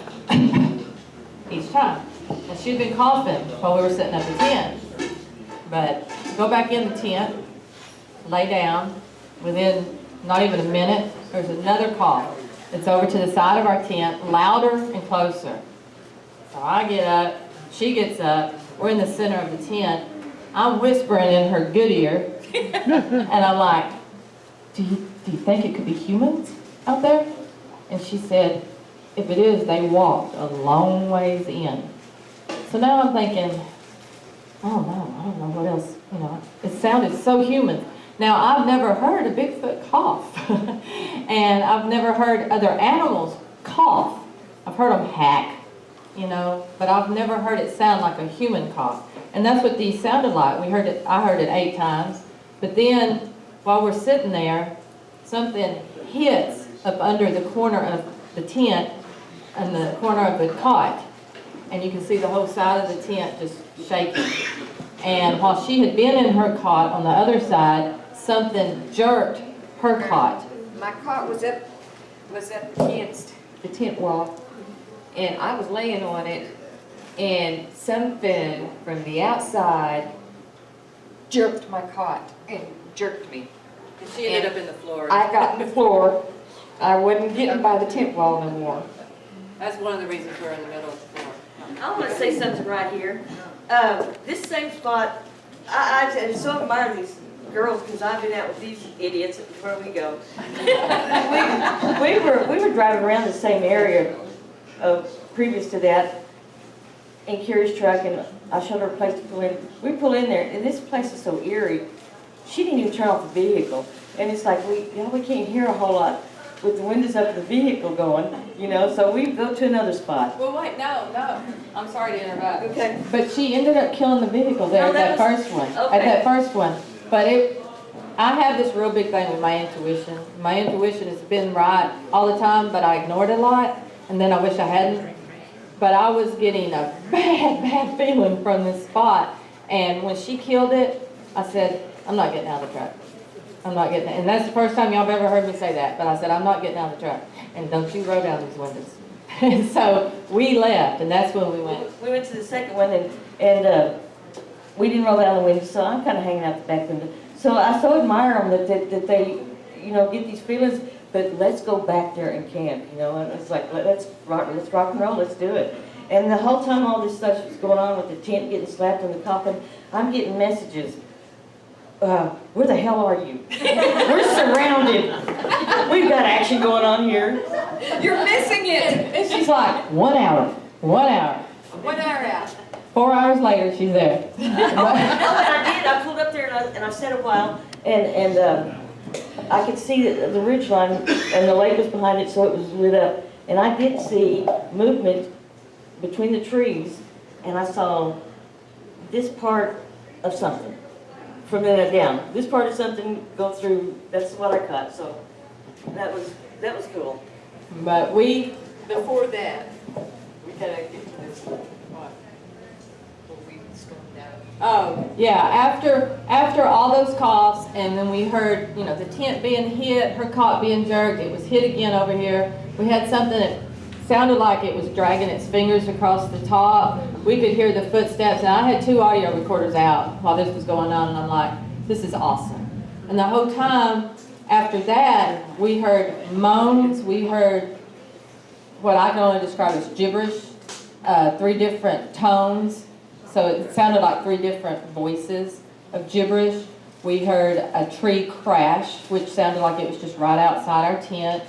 each time. And she'd been coughing while we were setting up the tent. But go back in the tent, lay down. Within not even a minute, there's another cough. It's over to the side of our tent, louder and closer. So I get up, she gets up, we're in the center of the tent. I'm whispering in her good ear, and I'm like, do you think it could be humans out there? And she said, if it is, they walked a long ways in. So now I'm thinking, oh no, I don't know what else, you know, it sounded so human. Now, I've never heard a Bigfoot cough, and I've never heard other animals cough. I've heard them hack, you know, but I've never heard it sound like a human cough. And that's what these sounded like. I heard it 8 times, but then while we're sitting there, something hits up under the corner of the tent and the corner of the cot, and you can see the whole side of the tent just shaking. And while she had been in her cot on the other side, something jerked her cot. My cot was up against the tent wall, and I was laying on it, and something from the outside jerked my cot and jerked me. And she ended up in the floor. I got in the floor. I wasn't getting by the tent wall no more. That's one of the reasons we're in the middle of the floor. I want to say something right here. This same spot, I so admire these girls because I've been out with these idiots where we go. we were driving around the same area previous to that in Carrie's truck, and I showed her a place to pull in. We pull in there, and this place is so eerie. She didn't even turn off the vehicle, and it's like we can't hear a whole lot with the windows up, the vehicle going, you know. So we go to another spot. Well, wait, no. I'm sorry to interrupt. Okay. But she ended up killing the vehicle there at that first one. Okay. At that first one. But I have this real big thing with my intuition. My intuition has been right all the time, but I ignored it a lot, and then I wish I hadn't. But I was getting a bad feeling from this spot, and when she killed it, I said, I'm not getting out of the truck. I'm not getting, and that's the first time y'all have ever heard me say that, but I said, I'm not getting out of the truck, and don't you roll down these windows. And so we left, and that's when we went. We went to the second one, and we didn't roll down the window, so I'm kind of hanging out the back window. So I so admire them that they, you know, get these feelings, but let's go back there and camp, you know, and it's like, let's rock and roll, let's do it. And the whole time all this stuff was going on with the tent getting slapped in the coffin, I'm getting messages. Where the hell are you? We're surrounded. We've got action going on here. You're missing it. And she's like, 1 hour. 1 hour. 1 hour out. 4 hours later, she's there. Oh, what I did, I pulled up there and I sat a while, and I could see the ridge line, and the lake was behind it, so it was lit up. And I did see movement between the trees, and I saw this part of something. From then down, this part of something go through. That's what I caught. So that was cool. But before that, we gotta get to this one. Oh yeah, after all those coughs, and then we heard, you know, the tent being hit, her cot being jerked. It was hit again over here. We had something that sounded like it was dragging its fingers across the top. We could hear the footsteps, and I had 2 audio recorders out while this was going on, and I'm like, this is awesome. And the whole time after that, we heard moans, we heard what I can only describe as gibberish, 3 different tones. So it sounded like 3 different voices of gibberish. We heard a tree crash, which sounded like it was just right outside our tent.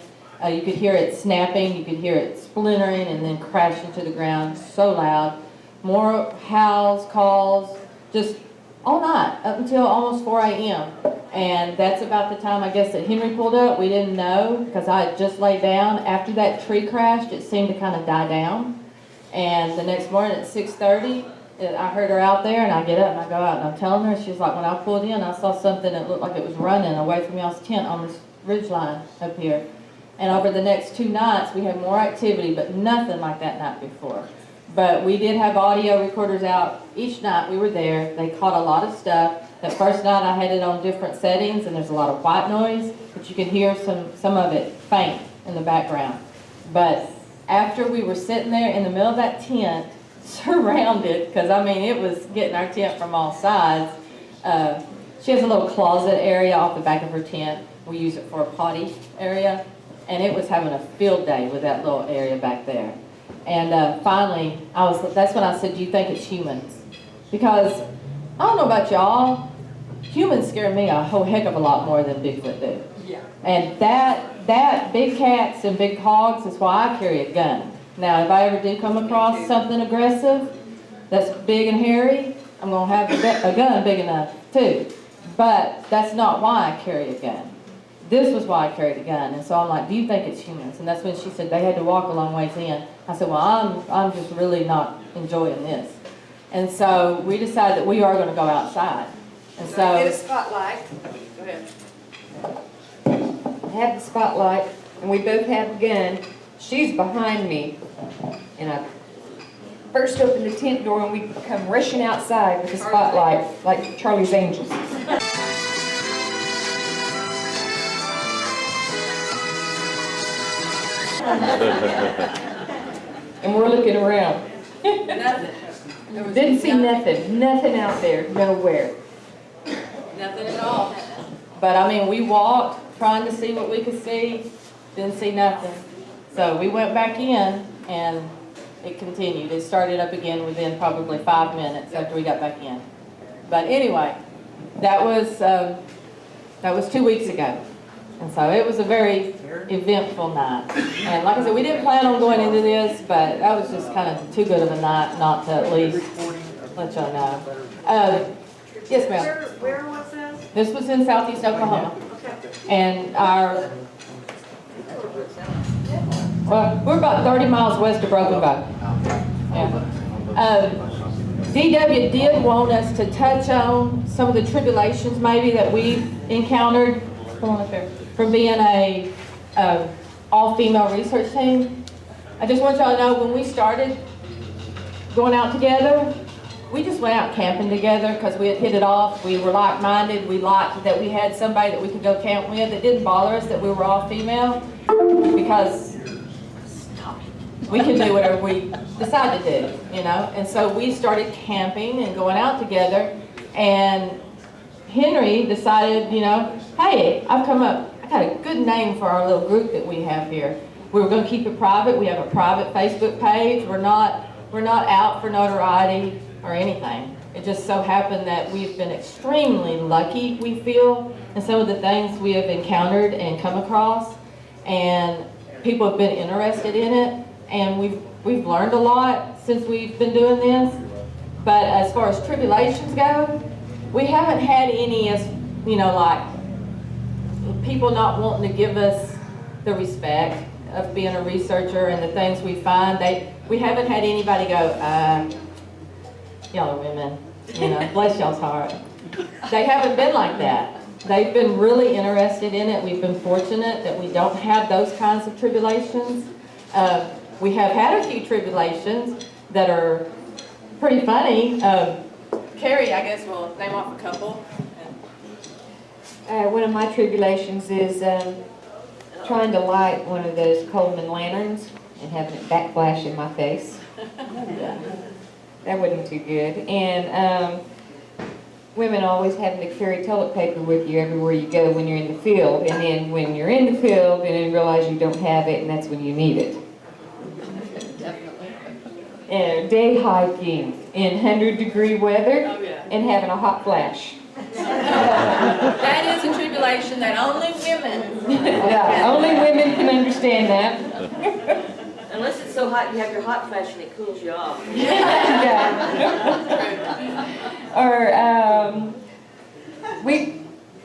You could hear it snapping, you could hear it splintering and then crashing to the ground, so loud. More howls, calls, just all night, up until almost 4 a.m. And that's about the time, I guess, that Henry pulled up. We didn't know, because I had just laid down. After that tree crashed, it seemed to kind of die down. And the next morning at 6:30, I heard her out there, and I get up and I go out, and I'm telling her, she's like, when I pulled in, I saw something that looked like it was running away from y'all's tent on this ridge line up here. And over the next 2 nights, we had more activity, but nothing like that night before. But we did have audio recorders out each night we were there. They caught a lot of stuff. That first night I had it on different settings, and there's a lot of white noise, but you could hear some of it faint in the background. But after we were sitting there in the middle of that tent, surrounded, because I mean it was getting our tent from all sides. She has a little closet area off the back of her tent. We use it for a potty area, and it was having a field day with that little area back there. And finally, that's when I said, do you think it's humans? Because I don't know about y'all, humans scare me a whole heck of a lot more than Bigfoot do. Yeah. And that big cats and big hogs is why I carry a gun. Now, if I ever do come across something aggressive that's big and hairy, I'm gonna have a gun big enough too. But that's not why I carry a gun. This was why I carried a gun. And so I'm like, do you think it's humans? And that's when she said they had to walk a long ways in. I said, well, I'm just really not enjoying this. And so we decided that we are going to go outside. And so Get a spotlight. Go ahead. I have the spotlight, and we both have a gun. She's behind me, and I burst open the tent door, and we come rushing outside with the spotlight, like Charlie's Angels. And we're looking around. Nothing. Didn't see nothing. Nothing out there. Nowhere. Nothing at all. But I mean, we walked trying to see what we could see. Didn't see nothing. So we went back in, and it continued. It started up again within probably 5 minutes after we got back in. But anyway, that was 2 weeks ago. And so it was a very eventful night. And like I said, we didn't plan on going into this, but that was just kind of too good of a night not to at least let y'all know. Yes, ma'am. Where was this? This was in southeast Oklahoma. And well, we're about 30 miles west of Broken Bow. Yeah. DW did want us to touch on some of the tribulations maybe that we encountered from being a all-female research team. I just want y'all to know when we started going out together, we just went out camping together because we had hit it off. We were like-minded. We liked that we had somebody that we could go camp with. It didn't bother us that we were all female because we can do whatever we decide to do, you know? And so we started camping and going out together, and Henry decided, you know, hey, I got a good name for our little group that we have here. We were going to keep it private. We have a private Facebook page. We're not out for notoriety or anything. It just so happened that we've been extremely lucky, we feel, in some of the things we have encountered and come across, and people have been interested in it, and we've learned a lot since we've been doing this. But as far as tribulations go, we haven't had any, as you know, like people not wanting to give us the respect of being a researcher and the things we find. We haven't had anybody go, y'all are women, you know, bless y'all's heart. They haven't been like that. They've been really interested in it. We've been fortunate that we don't have those kinds of tribulations. We have had a few tribulations that are pretty funny. Carrie, I guess we'll name off a couple. One of my tribulations is trying to light one of those Coleman lanterns and having it backflash in my face. That wasn't too good. And women always having to carry toilet paper with you everywhere you go when you're in the field. And then when you're in the field and then realize you don't have it, and that's when you need it. Definitely. And day hiking in 100-degree weather and having a hot flash. That is a tribulation that only women. Yeah, only women can understand that. Unless it's so hot you have your hot flash and it cools you off. Yeah. Or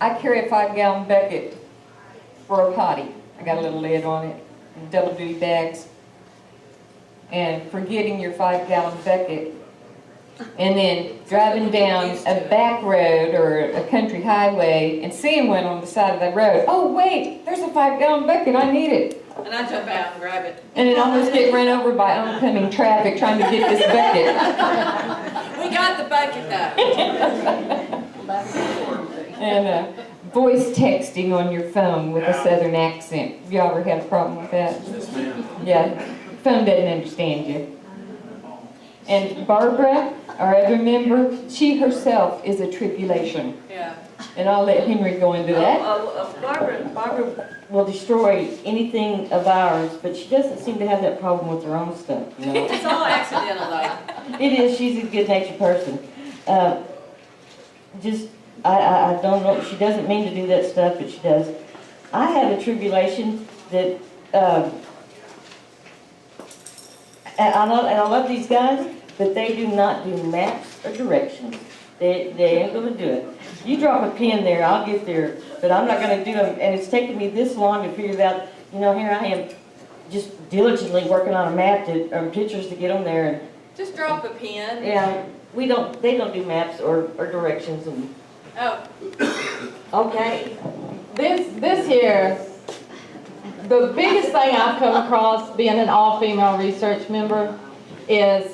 I carry a 5-gallon bucket for a potty. I got a little lid on it, and double duty bags. And forgetting your 5-gallon bucket, and then driving down a back road or a country highway and seeing one on the side of the road. Oh wait, there's a 5-gallon bucket, I need it. And I jump out and grab it. And then almost get run over by oncoming traffic trying to get this bucket. We got the bucket though. And voice texting on your phone with a southern accent. Have you ever had a problem with that? Yes, ma'am. Yeah, phone doesn't understand you. And Barbara, our other member, she herself is a tribulation. Yeah. And I'll let Henry go into that. Barbara will destroy anything of ours, but she doesn't seem to have that problem with her own stuff, you know. It's all accidental, though. It is. She's a good-natured person. I don't know. She doesn't mean to do that stuff, but she does. I have a tribulation that, and I love these guys, but they do not do maps or directions. They ain't gonna do it. You drop a pin there, I'll get there, but I'm not gonna do them, and it's taken me this long to figure it out. You know, here I am, just diligently working on a map or pictures to get them there, and Just drop a pin. yeah, they don't do maps or directions and. Oh, Okay. This here, the biggest thing I've come across being an all-female research member is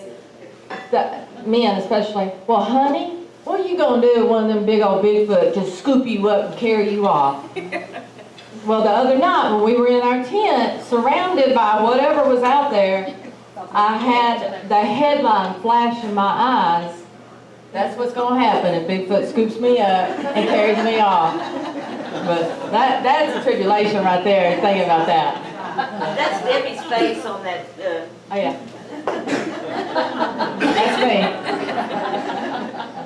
that men especially, well, honey, what are you gonna do with one of them big old Bigfoot just scoop you up and carry you off? Well, the other night when we were in our tent, surrounded by whatever was out there, I had the headline flash in my eyes. That's what's gonna happen if Bigfoot scoops me up and carries me off. But that's a tribulation right there, thinking about that. That's Debbie's face on that, Oh, yeah. That's me.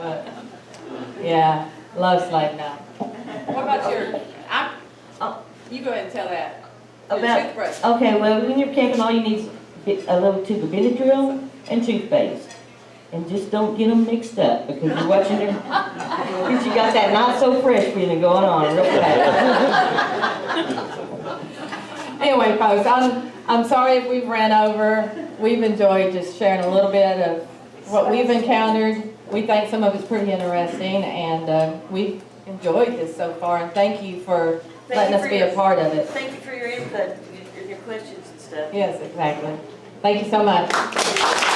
But, yeah, love slave now. what about you go ahead and tell that. Your toothbrush. Okay, well, when you're camping, all you need is a little tube of Benadryl and toothpaste. And just don't get them mixed up, because you're watching them, because you got that not so fresh feeling going on real fast. Anyway, folks, I'm sorry if we've ran over. We've enjoyed just sharing a little bit of what we've encountered. We think some of it's pretty interesting, and we've enjoyed this so far. And thank you for letting us be a part of it. thank you for your input and your questions and stuff. Yes, exactly. Thank you so much.